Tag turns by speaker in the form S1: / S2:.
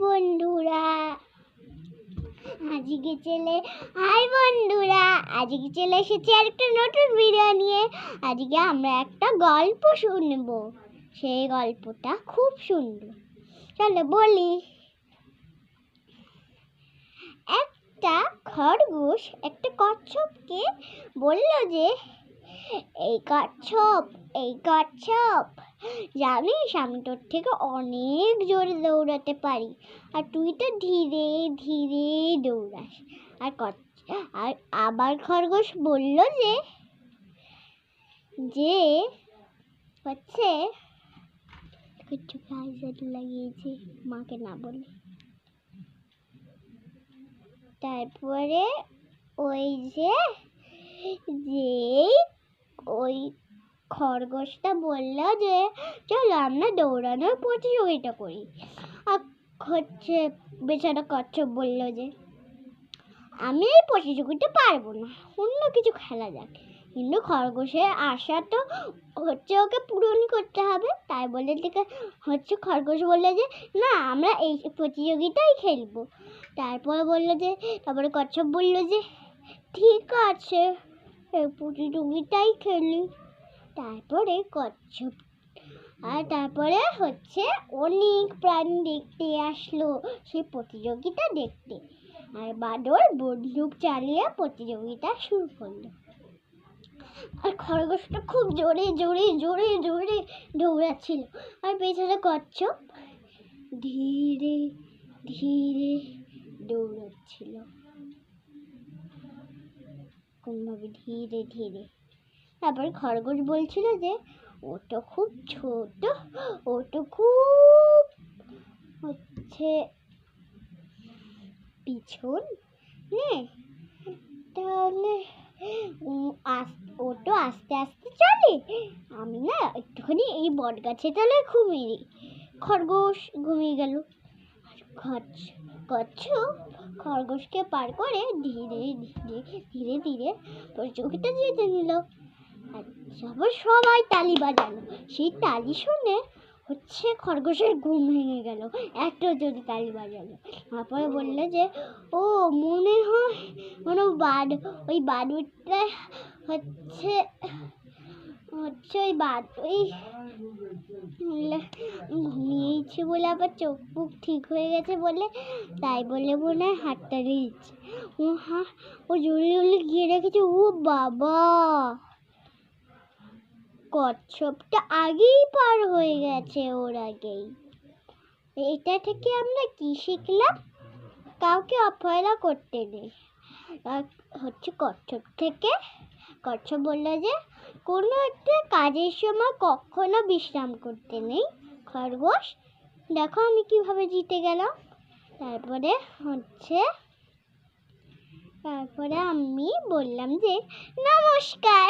S1: বন্ধুরা আজকে চলে এসেছি আরেকটা নতুন ভিডিও নিয়ে। আজকে আমরা একটা গল্প শুনবো, সেই গল্পটা খুব সুন্দর। চলো বলি। একটা খরগোশ একটা কচ্ছপকে বলল যে, এই কচ্ছপ জানিস, আমি তোর থেকে অনেক জোরে দৌড়াতে পারি, আর তুই তো ধীরে ধীরে দৌড়াস। আর আবার খরগোশ বলল যে যে হচ্ছে লাগিয়েছে, মাকে না বলে। তারপরে ওই ওই খরগোশটা বলল যে, চলো আমরা দৌড়ানোর প্রতিযোগিতা করি। বেচারা কচ্ছপ বলল যে, আমি এই প্রতিযোগিতা পারবো না, অন্য কিছু খেলা যাক। কিন্তু খরগোশের আশা তো ওকে পূরণ করতে হবে। তাই বলে খরগোশ বললো যে, না, আমরা এই প্রতিযোগিতাই খেলবো। তারপরে কচ্ছপ বলল যে, ঠিক আছে, এই প্রতিযোগিতাই খেলি। তারপরে অনেক প্রাণী দেখতে আসলো সেই প্রতিযোগিতা দেখতে। আর বাঁদর বন্দুক চালিয়ে প্রতিযোগিতা শুরু করলো। আর খরগোশটা খুব জোরে জোরে জোরে জোরে দৌড়াচ্ছিল, আর বেচারা কচ্ছপ ধীরে ধীরে দৌড়াচ্ছিল, কোনভাবে ধীরে ধীরে। তারপর খরগোশ বলছিল যে, ও তো খুব ছোট, ও তো খুব পিছন, তাহলে ও তো আস্তে আস্তে চলে, আমি না একটুখানি এই বট গাছে তলে ঘুমিয়ে। খরগোশ ঘুমিয়ে গেল। কচ্ছপ খরগোশকে পার করে ধীরে ধীরে ধীরে ধীরে প্রতিযোগিতা জিতে নিল। সবাই তালি বাজালো। সেই তালি শুনে খরগোশের ঘুম ভেঙে গেল, এত জোরে তালি বাজালো। তারপরে বললো যে, ও মনে হয় ওই বাদুড়টা ঘুমিয়েছে বলে আবার চোখ মুখ ঠিক হয়ে গেছে বলে, তাই বলে মনে হয় হাততালি দিচ্ছে। ও জোরে জোরে গিয়ে রেখেছে। ও বাবা, কচ্ছপটা আগেই পার হয়ে গেছে ওর আগেই। এটা থেকে আমরা কি শিখলাম? কাউকে অবহেলা করতে নেই। কচ্ছপ বললো যে, কোনো একটা কাজের সময় কখনো বিশ্রাম করতে নেই। খরগোশ, দেখো আমি কিভাবে জিতে গেলাম। তারপরে আমি বললাম যে, নমস্কার।